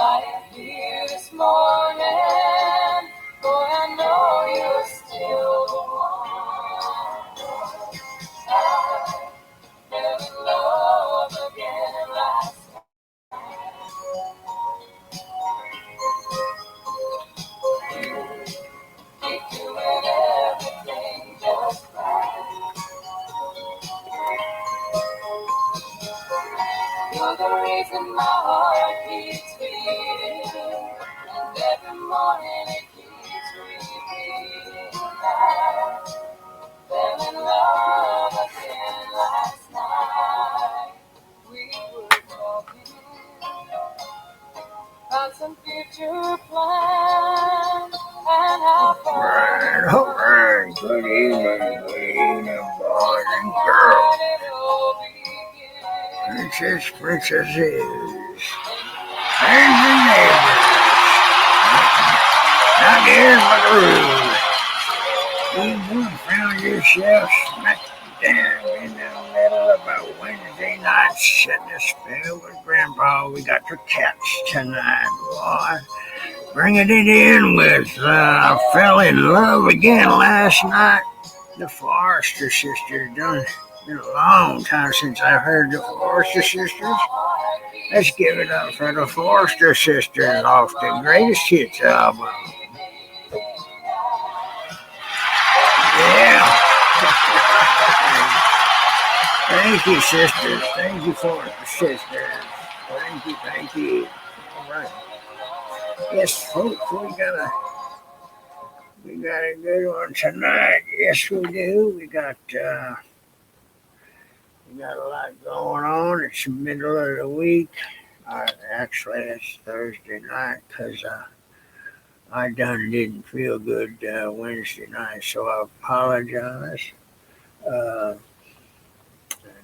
lying here this morning, boy, I know you're still the one. I fell in love again last night. Keep doing everything just right. You're the reason my heart keeps beating, and every morning it keeps repeating. I fell in love again last night. We were talking about some future plans and how far. All right. Good evening, boys and girls. Princesses, and your neighbors. Now here's my groove. You found yourself smack dab in the middle of a Wednesday night setting a spell with Grandpa. We got your cats tonight, boy. Bringing it in with fell in love again last night. The Forrester sisters done. Been a long time since I heard the Forrester sisters. Let's give it up for the Forrester sisters off the Greatest Hits album. Yeah. Thank you, sisters. Thank you, Forrester sisters. Thank you. All right. Yes, folks, we got a good one tonight. Yes, we do. We got a lot going on. It's the middle of the week. Actually, it's Thursday night because I didn't feel good Wednesday night, so I apologize. And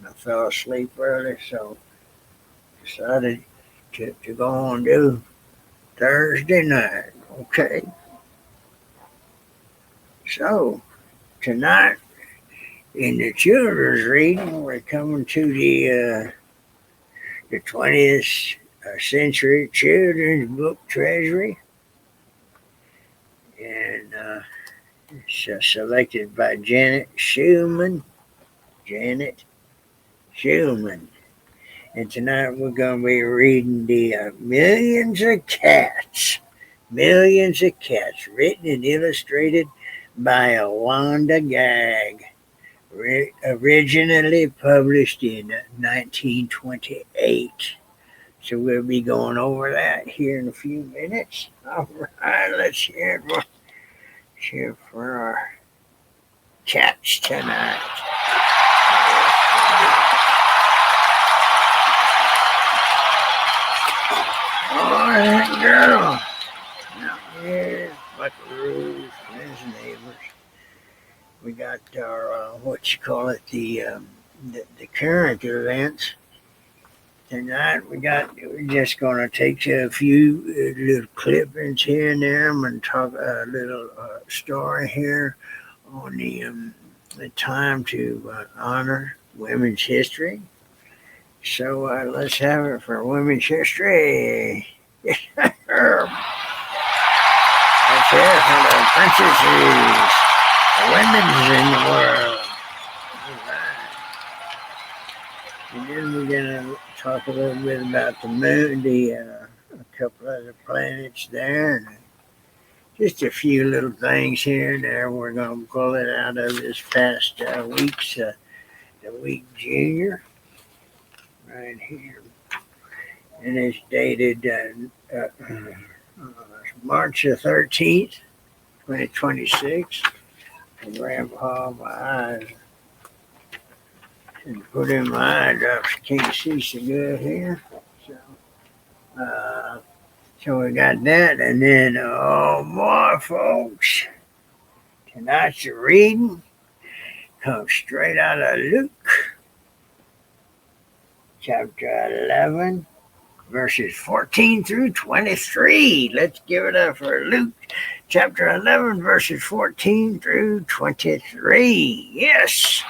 I fell asleep early, so decided to go on do Thursday night. Okay. So tonight in the children's reading, we're coming to the 20th Century Children's Book Treasury, and it's selected by Janet Schulman. And tonight we're going to be reading the Millions of Cats, written and illustrated by Wanda Gag. Originally published in 1928. So we'll be going over that here in a few minutes. All right, let's hear it for our cats tonight. All right, girl. Now here's buckaroos, friends and neighbors. We got our the current events tonight. We're just going to take a few little clippings here and there. I'm going to talk a little story here on the time to honor women's history. So let's have it for women's history. Let's hear it for the princesses. Women's in the world. All right. And then we're going to talk a little bit about the moon, a couple other planets there, and just a few little things here and there. We're going to pull it out of this past week's, the week junior, right here. And it's dated March the 13th, 2026. Grandpa, my eyes, and put in my eye drops. Can't see so good here. So we got that, and then oh boy, folks, tonight's reading comes straight out of Luke, chapter 11, verses 14 through 23. Let's give it up for Luke. Chapter 11, verses 14 through 23. Yes.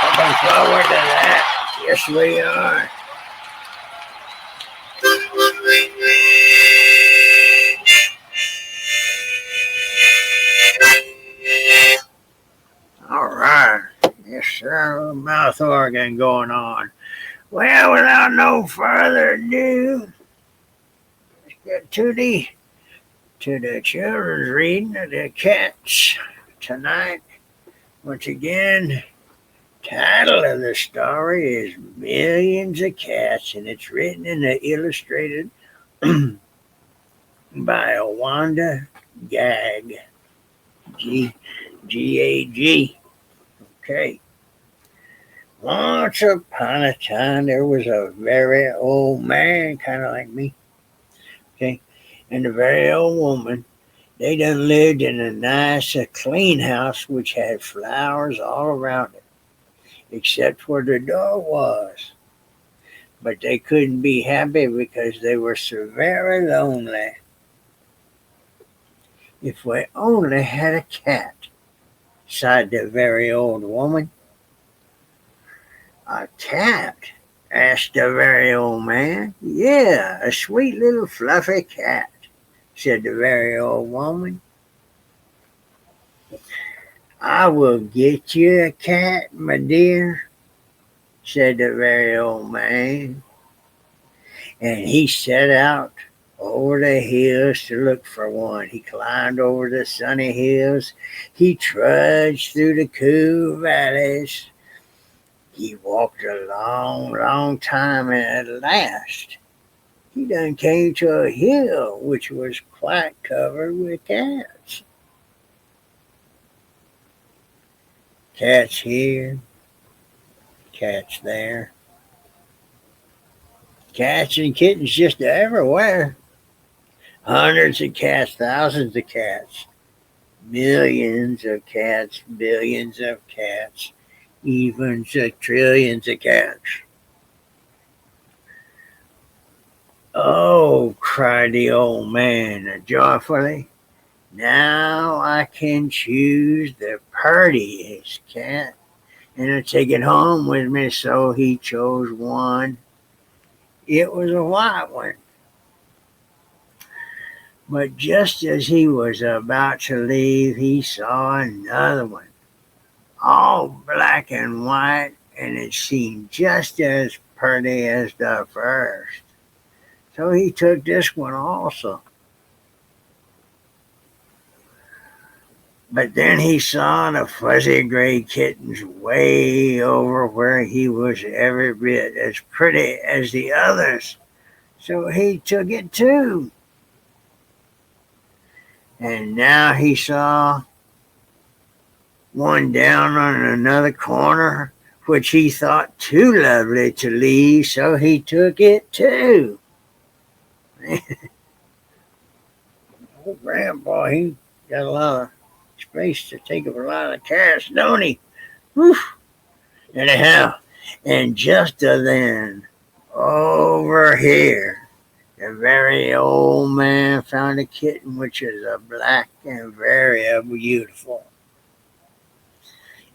Looking forward to that. Yes, we are. mouth organ going on. Well, without no further ado, let's get to the children's reading of the cats tonight. Once again, title of the story is Millions of Cats, and it's written and illustrated by Wanda Gag. G-A-G. Okay. Once upon a time, there was a very old man, kind of like me. Okay. And a very old woman. They done lived in a nice, clean house which had flowers all around it, except where the door was. But they couldn't be happy because they were so very lonely. If we only had a cat, sighed the very old woman. A cat? Asked the very old man. Yeah, a sweet little fluffy cat, said the very old woman. I will get you a cat, my dear, said the very old man. And he set out over the hills to look for one. He climbed over the sunny hills. He trudged through the cool valleys. He walked a long, long time, and at last he done came to a hill which was quite covered with cats. Cats here, cats there, cats and kittens just everywhere. Hundreds of cats, thousands of cats, millions of cats, billions of cats, even trillions of cats. Oh, cried the old man joyfully. Now I can choose the prettiest cat and take it home with me. So he chose one. It was a white one. But just as he was about to leave, he saw another one, all black and white, and it seemed just as pretty as the first. So he took this one also. But then he saw the fuzzy gray kittens way over where he was every bit as pretty as the others. So he took it too. And now he saw one down on another corner, which he thought too lovely to leave, so he took it too. Oh, Grandpa, he got a lot of space to take up a lot of cats, don't he? Whew. Anyhow, and just then, over here, the very old man found a kitten which is a black and very beautiful.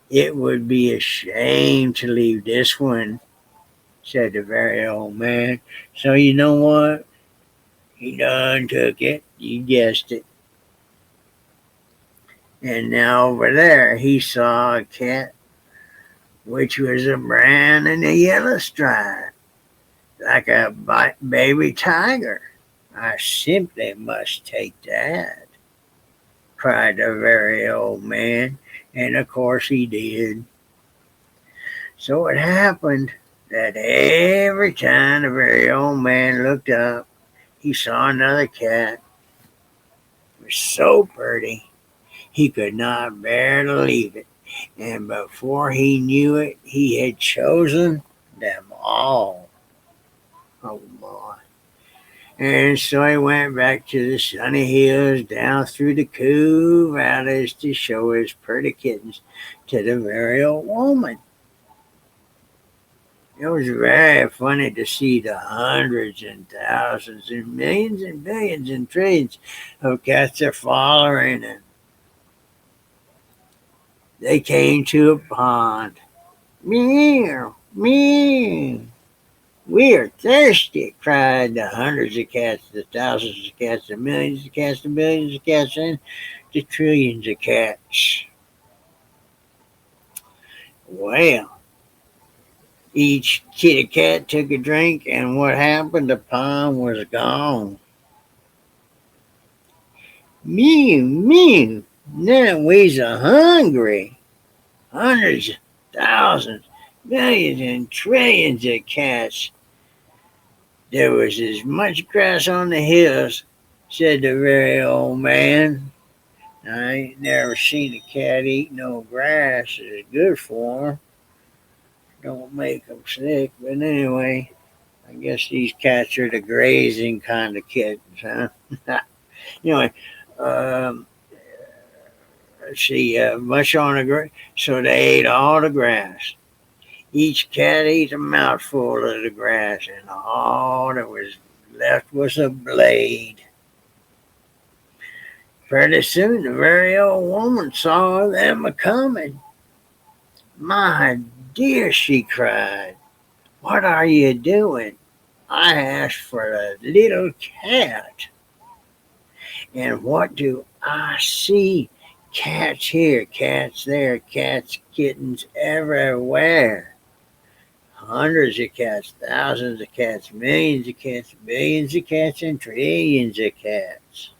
It would be a shame to leave this one, said the very old man. So you know what? He done took it. You guessed it. And now over there he saw a cat which was a brown and a yellow stripe, like a baby tiger. I simply must take that, cried the very old man. And of course he did. So it happened that every time the very old man looked up, he saw another cat. It was so pretty, he could not bear to leave it. And before he knew it, he had chosen them all. Oh boy. And so he went back to the sunny hills, down through the cool valleys to show his pretty kittens to the very old woman. It was very funny to see the hundreds and thousands and millions and billions and trillions of cats are following him. They came to a pond. Meow, meow. We are thirsty, cried the hundreds of cats, the thousands of cats, the millions of cats, the billions of cats, and the trillions of cats. Well, each kitty cat took a drink, and what happened? The pond was gone. Mew, mew. Now we's hungry. Hundreds, thousands, millions, and trillions of cats. There was as much grass on the hills, said the very old man. I ain't never seen a cat eat no grass. It's good for 'em. Don't make 'em sick. But anyway, I guess these cats are the grazing kind of kittens, huh? Anyway, um, let's see, much on the grass. So they ate all the grass. Each cat ate a mouthful of the grass, and all that was left was a blade. Pretty soon, the very old woman saw them a coming. My dear, she cried, what are you doing? I asked for a little cat. And what do I see? Cats here, cats there, cats, kittens everywhere. Hundreds of cats, thousands of cats, millions of cats, billions of cats, and trillions of cats.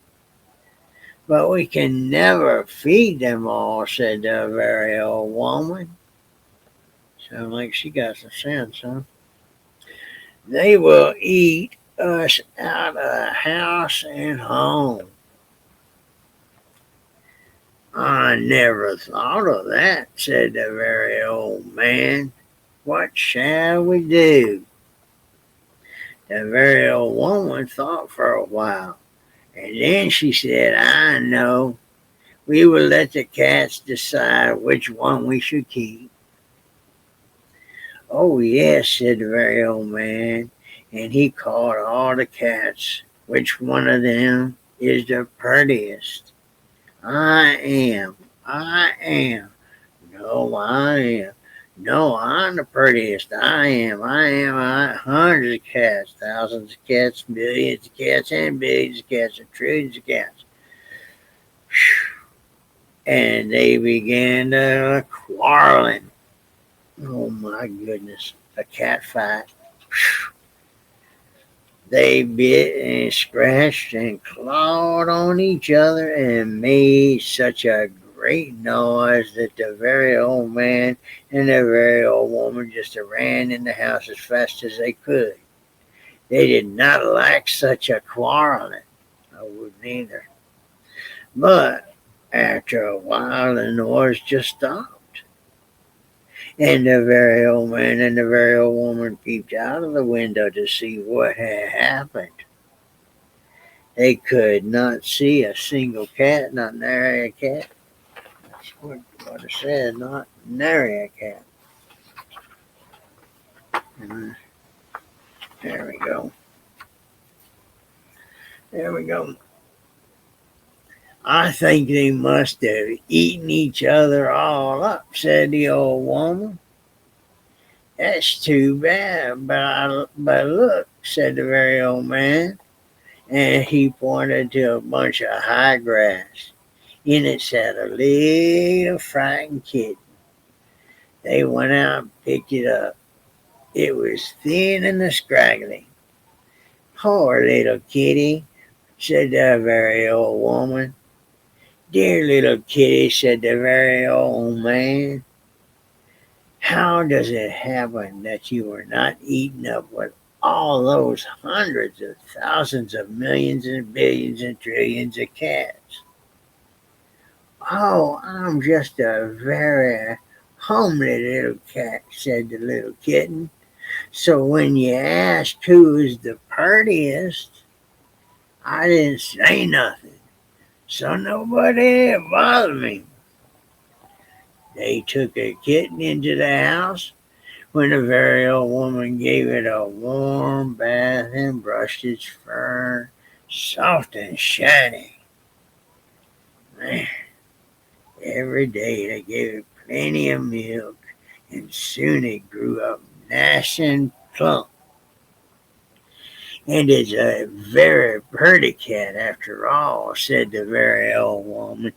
But we can never feed them all, said the very old woman. Sounds like she got some sense, huh? They will eat us out of house and home. I never thought of that, said the very old man. What shall we do? The very old woman thought for a while, and then she said, I know. We will let the cats decide which one we should keep. Oh, yes, said the very old man, and he called all the cats. Which one of them is the prettiest? I am. I am. No, I am. No, I'm the prettiest. I am. Hundreds of cats, thousands of cats, millions of cats, and billions of cats, and trillions of cats. And they began quarreling. Oh my goodness, a cat fight. They bit and scratched and clawed on each other and made such a great noise that the very old man and the very old woman just ran in the house as fast as they could. They did not like such a quarreling. I wouldn't either. But after a while, the noise just stopped. And the very old man and the very old woman peeped out of the window to see what had happened. They could not see a single cat, not nary a cat. That's what it said, not nary a cat. There we go. There we go. I think they must have eaten each other all up, said the old woman. That's too bad, but look, said the very old man, and he pointed to a bunch of high grass. In it sat a little frightened kitten. They went out and picked it up. It was thin and scraggly. Poor little kitty, said the very old woman. Dear little kitty, said the very old man. How does it happen that you were not eaten up with all those hundreds of thousands of millions and billions and trillions of cats? Oh, I'm just a very homely little cat, said the little kitten. So when you asked who is the prettiest, I didn't say nothing. So nobody bothered me. They took a kitten into the house when the very old woman gave it a warm bath and brushed its fur, soft and shiny. Man, every day they gave it plenty of milk, and soon it grew up nice and plump. And it's a very pretty cat after all, said the very old woman.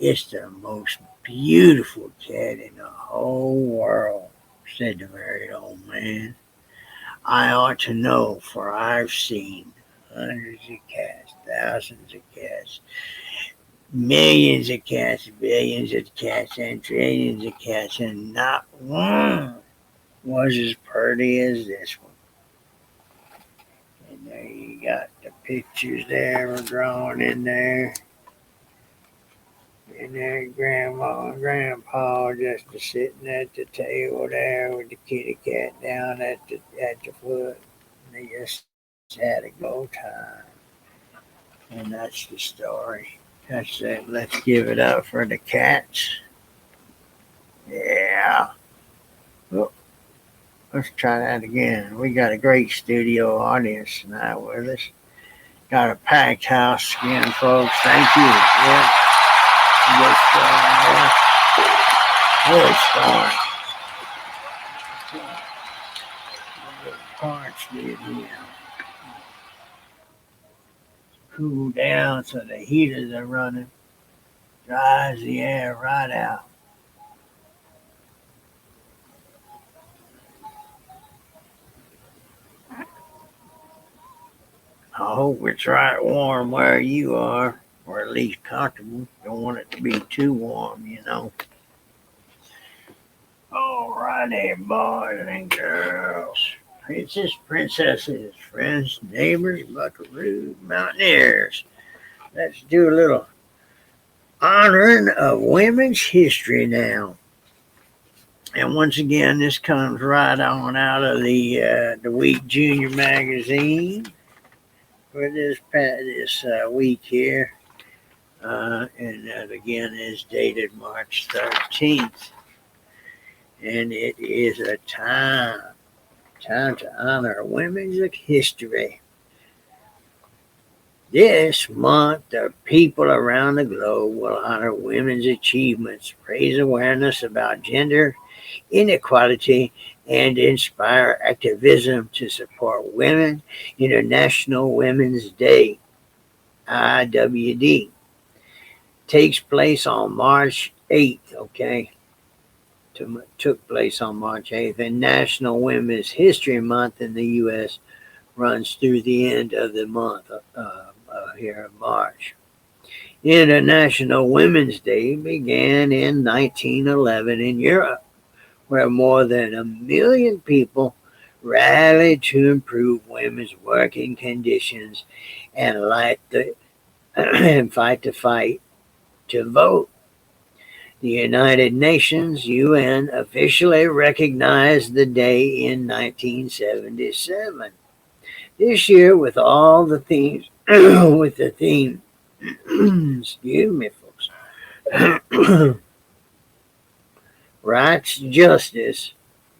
It's the most beautiful cat in the whole world, said the very old man. I ought to know, for I've seen hundreds of cats, thousands of cats, millions of cats, billions of cats, and trillions of cats, and not one was as pretty as this one. And there you got the pictures there were drawn in there. And there grandma and grandpa just sitting at the table there with the kitty cat down at the foot. And they just had a good time. And that's the story. That's it. Let's give it up for the cats. Yeah. Oh, let's try that again. We got a great studio audience tonight with us. Got a packed house again, folks. Thank you. Yeah. Good start. Good start. Parts did, cool down so the heaters are running. Dries the air right out. I hope it's right warm where you are, or at least comfortable. Don't want it to be too warm. Alrighty, boys and girls, princesses, friends, neighbors, buckaroos, mountaineers. Let's do a little honoring of women's history now. And once again, this comes right on out of the Week Junior magazine for this week here. And that again is dated March 13th. And it is a time to honor women's history. This month, the people around the globe will honor women's achievements, raise awareness about gender inequality, and inspire activism to support women. International Women's Day, IWD, takes place on March 8th, okay? Took place on March 8th, and National Women's History Month in the U.S. runs through the end of the month here in March. International Women's Day began in 1911 in Europe, where more than 1 million people rallied to improve women's working conditions and fight to vote. The United Nations, UN, officially recognized the day in 1977. This year, with all the themes, excuse me, folks, rights, justice,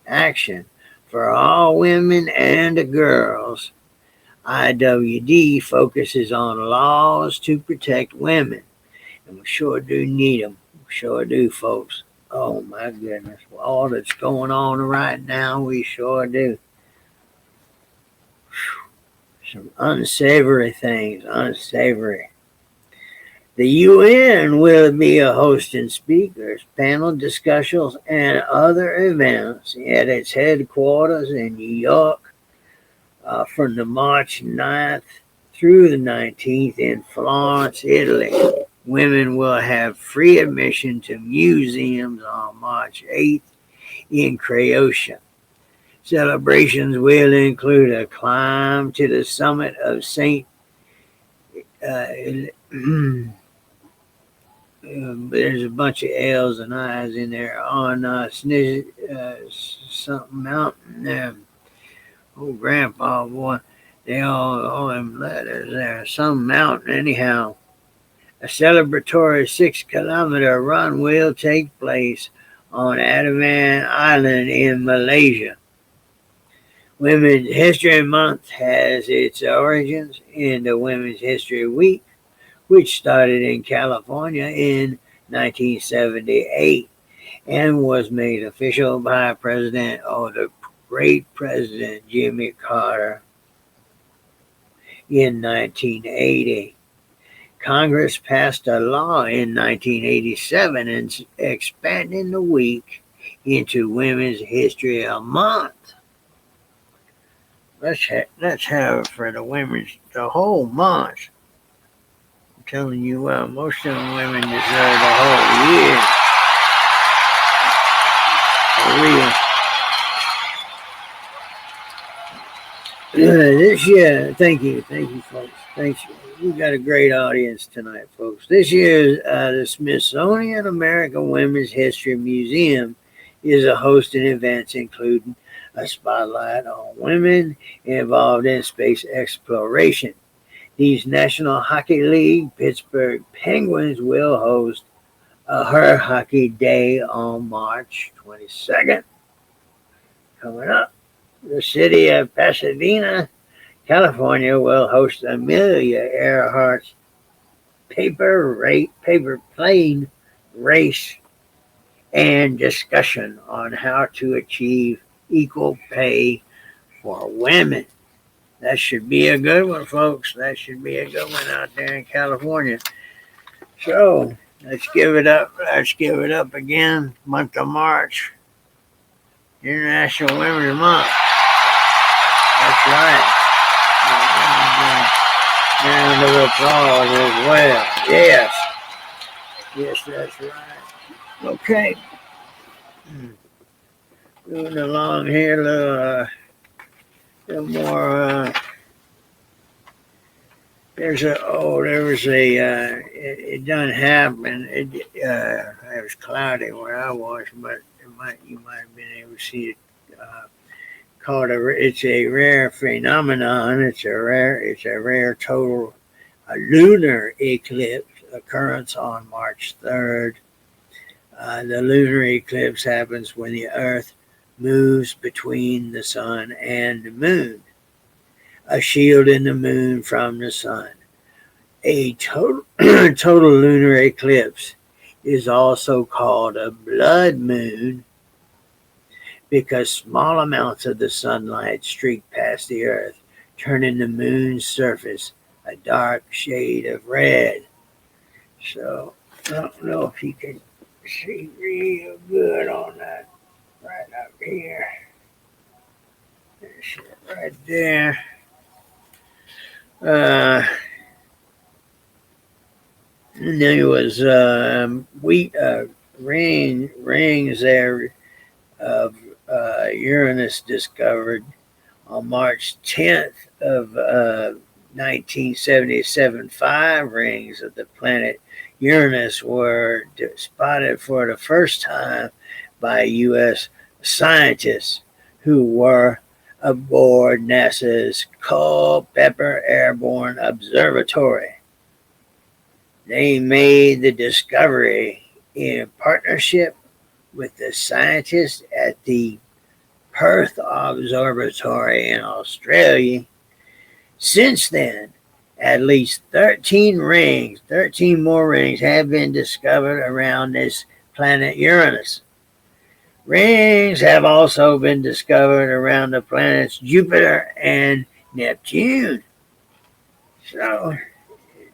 action for all women and girls, IWD focuses on laws to protect women. And we sure do need them. We sure do, folks. Oh, my goodness. All that's going on right now, we sure do. Some unsavory things, unsavory. The UN will be hosting speakers, panel discussions, and other events at its headquarters in New York from the March 9th through the 19th in Florence, Italy. Women will have free admission to museums on March 8th in Croatia. Celebrations will include a climb to the summit of St. There's a bunch of L's and I's in there on something mountain. Oh, Grandpa, boy, they all them letters there. Some mountain, anyhow. A celebratory 6-kilometer run will take place on Andaman Island in Malaysia. Women's History Month has its origins in the Women's History Week, which started in California in 1978 and was made official by the great President Jimmy Carter in 1980. Congress passed a law in 1987 and expanding the week into Women's History Month. Let's have it for the whole month. I'm telling you what, most of them women deserve the whole year. For real. This year, thank you, folks. Thanks. We got a great audience tonight, folks. This year, the Smithsonian American Women's History Museum is hosting events including a spotlight on women involved in space exploration. These National Hockey League Pittsburgh Penguins will host a Her Hockey Day on March 22nd. Coming up. The city of Pasadena, California will host Amelia Earhart's paper plane race and discussion on how to achieve equal pay for women. That should be a good one, folks. That should be a good one out there in California. So let's give it up. Let's give it up again. Month of March, International Women's Month. That's right. Round of applause as well. Yes. Yes, that's right. Okay. Moving along here, a little more. It done happen. It was cloudy where I was, but you might have been able to see it. It's a rare phenomenon. It's a rare total lunar eclipse occurrence on March 3rd. The lunar eclipse happens when the Earth moves between the sun and the moon, shielding the moon from the sun. A total lunar eclipse is also called a blood moon because small amounts of the sunlight streak past the Earth, turning the moon's surface a dark shade of red. So I don't know if you can see real good on that right up here. There's it right there. And there was rings there of Uranus discovered on March 10th of 1977. 5 rings of the planet Uranus were spotted for the first time by U.S. scientists who were aboard NASA's Culpeper Airborne Observatory. They made the discovery in partnership with the scientists at the Perth Observatory in Australia. Since then, at least 13 more rings have been discovered around this planet Uranus. Rings have also been discovered around the planets Jupiter and Neptune. So,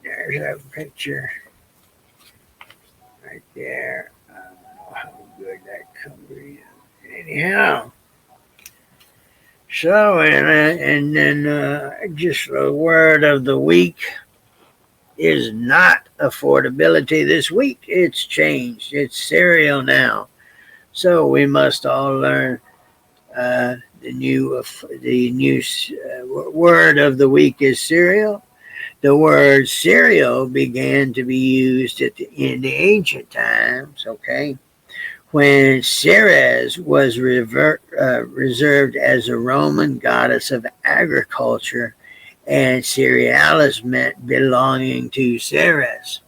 there's a picture right there. I don't know how good that comes in. Anyhow, so and then just the word of the week is not affordability this week. It's changed. It's cereal now. So we must all learn the new word of the week is cereal. The word cereal began to be used in the ancient times, okay, when Ceres was reserved as a Roman goddess of agriculture, and cerealis meant belonging to Ceres.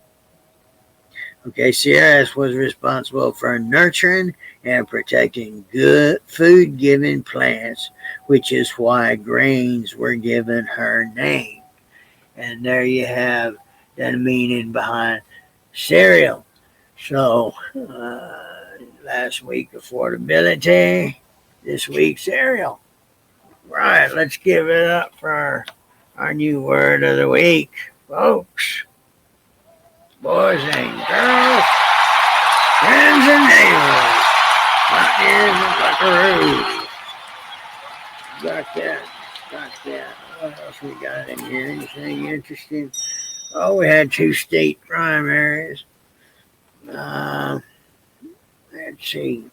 Okay, Ceres was responsible for nurturing and protecting good food-giving plants, which is why grains were given her name. And there you have the meaning behind cereal. So, last week affordability, this week cereal. Right, let's give it up for our new word of the week, folks. boys and girls, friends and neighbors, buccaneers and buckaroos. Got that. Got that. What else we got in here? Anything interesting? Oh, we had 2 state primaries. Uh, let's see.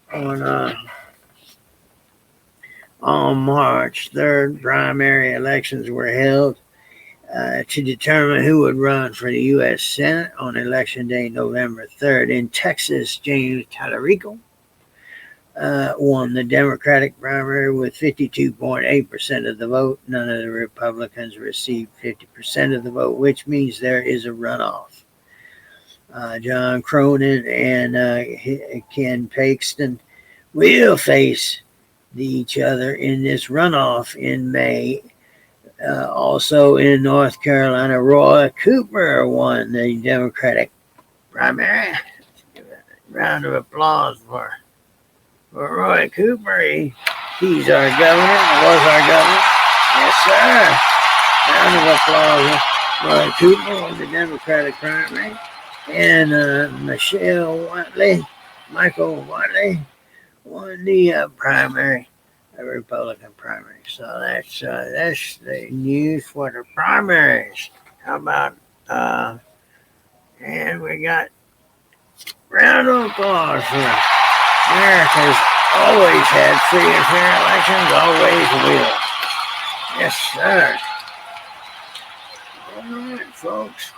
On March 3rd, primary elections were held to determine who would run for the U.S. Senate on Election Day, November 3rd. In Texas, James Tallarico won the Democratic primary with 52.8% of the vote. None of the Republicans received 50% of the vote, which means there is a runoff. John Cronin and Ken Paxton will face each other in this runoff in May. Also in North Carolina, Roy Cooper won the Democratic primary. Let's give a round of applause for Roy Cooper. He's our governor, was our governor. Yes, sir. Round of applause. Roy Cooper won the Democratic primary. And Michael Watley won the primary, the Republican primary. So that's the news for the primaries. How about and we got round of applause for America's always had free and fair elections, always will. Yes, sir. All right, folks.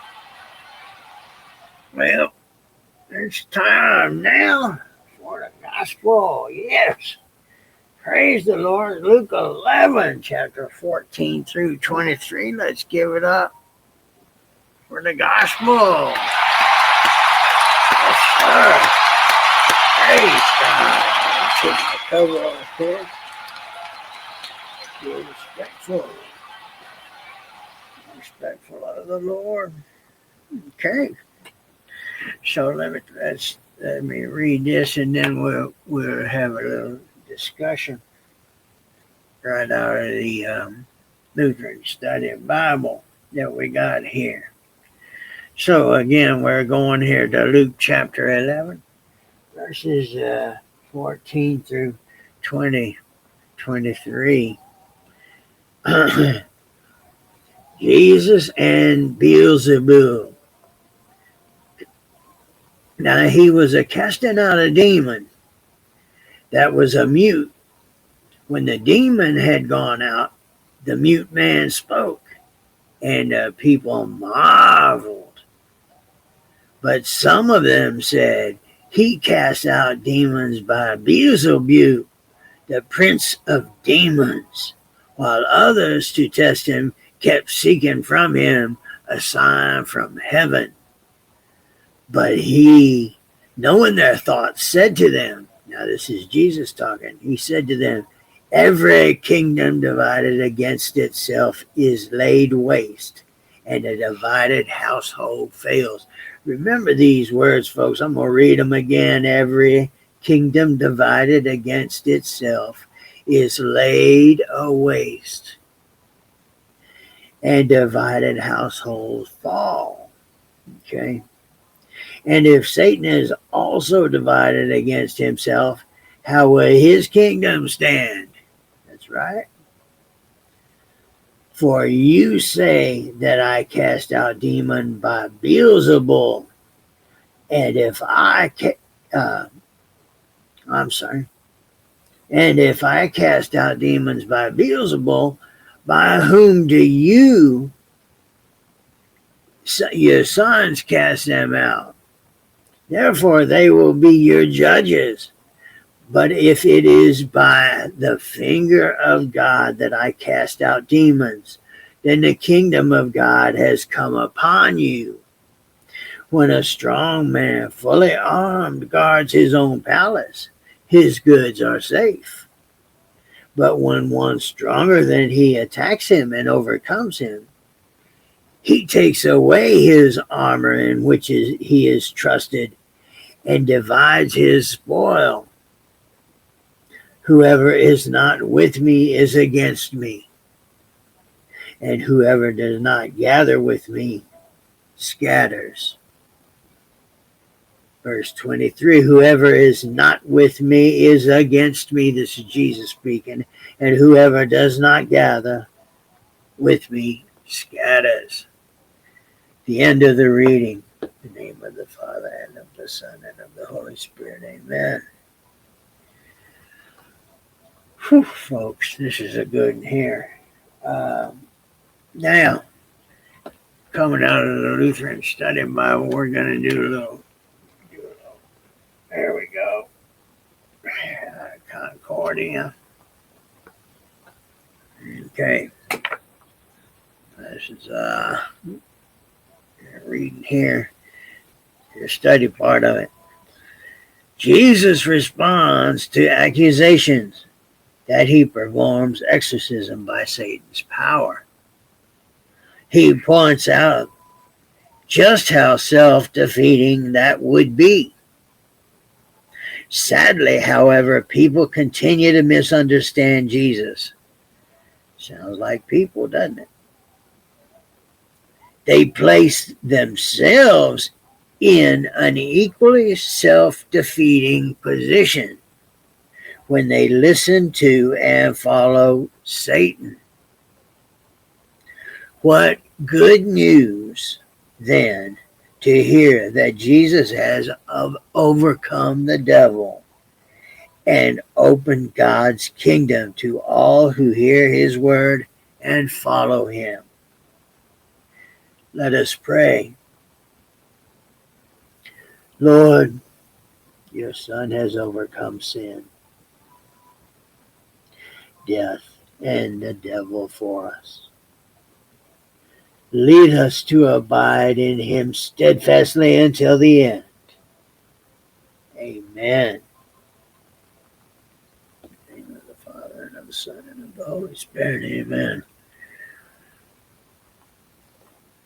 Well, it's time now for the gospel. Yes. Praise the Lord. Luke 11, chapter 14 through 23. Let's give it up for the gospel. Yes, sir. Praise God. Take the cover off here. Be respectful of the Lord. Okay. So let me read this, and then we'll have a little discussion right out of the Lutheran Study Bible that we got here. So again, we're going here to Luke chapter 11, verses 14 through 23. Jesus and Beelzebub. Now he was a casting out a demon that was a mute. When the demon had gone out, the mute man spoke, and the people marveled. But some of them said, he cast out demons by Beelzebub, the prince of demons, while others, to test him, kept seeking from him a sign from heaven. But he, knowing their thoughts, said to them, now this is Jesus talking, he said to them, every kingdom divided against itself is laid waste, and a divided household fails. Remember these words, folks. I'm going to read them again. Every kingdom divided against itself is laid waste, and divided households fall. Okay. And if Satan is also divided against himself, how will his kingdom stand? That's right. For you say that I cast out demons by Beelzebul, and if I cast out demons by Beelzebul, by whom do your sons cast them out? Therefore they will be your judges. But if it is by the finger of God that I cast out demons, then the kingdom of God has come upon you. When a strong man, fully armed, guards his own palace, his goods are safe. But when one stronger than he attacks him and overcomes him, he takes away his armor in which he is trusted and divides his spoil. Whoever is not with me is against me, and whoever does not gather with me scatters. Verse 23, whoever is not with me is against me. This is Jesus speaking. And whoever does not gather with me scatters. The end of the reading. In the name of the Father, and of the Son, and of the Holy Spirit. Amen. Whew, folks, this is a good one here. Now, coming out of the Lutheran Study Bible, we're going to do a little, there we go, Concordia. Okay. This is reading here, the study part of it. Jesus responds to accusations that he performs exorcism by Satan's power. He points out just how self-defeating that would be. Sadly, however, people continue to misunderstand Jesus. Sounds like people, doesn't it? They place themselves in an equally self-defeating position when they listen to and follow Satan. What good news, then, to hear that Jesus has overcome the devil and opened God's kingdom to all who hear his word and follow him. Let us pray. Lord, your Son has overcome sin, death, and the devil for us. Lead us to abide in him steadfastly until the end. Amen. In the name of the Father, and of the Son, and of the Holy Spirit. Amen.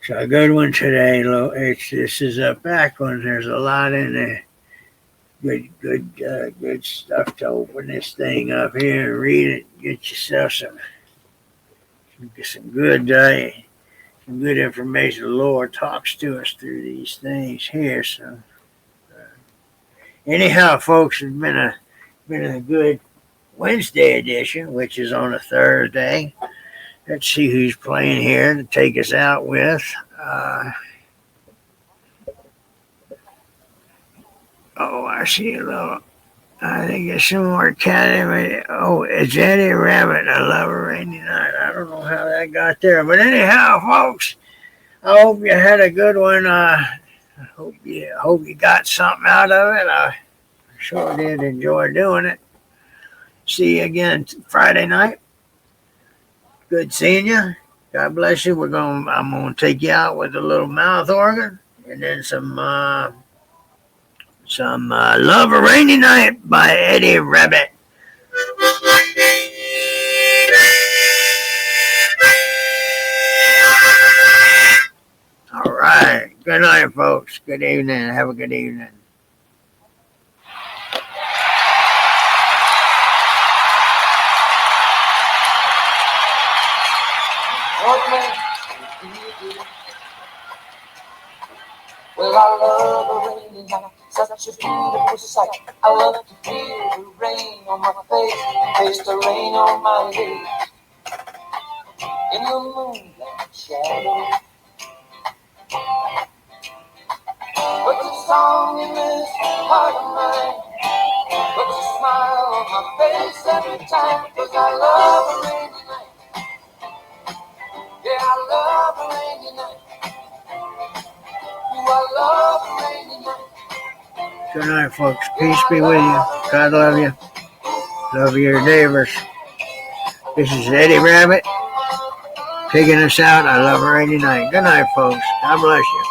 So a good one today. This is a back one. There's a lot in there. Good stuff to open this thing up here and read it. Get yourself some good information. The Lord talks to us through these things here. So anyhow, folks, it's been a good Wednesday edition, which is on a Thursday. Let's see who's playing here to take us out with. I see a little. I think it's some more cat. Oh, it's Eddie Rabbit. I love a rainy night. I don't know how that got there. But anyhow, folks, I hope you had a good one. I hope you got something out of it. I sure did enjoy doing it. See you again Friday night. Good seeing you. God bless you. I'm gonna take you out with a little mouth organ and then some Love a Rainy Night by Eddie Rabbit. All right. Good night, folks. Good evening. Have a good evening. Well, I love a rainy night, such a beautiful sight. I love to feel the rain on my face, taste the rain on my lips. In the moonlight shadow, but the song in this heart of mine, but the smile on my face every time, 'cause I love a rainy night. Yeah, I love a rainy night. I love a rainy night. Good night, folks. Peace be with you. God love you. Love your neighbors. This is Eddie Rabbit taking us out. I love a rainy night. Good night, folks. God bless you.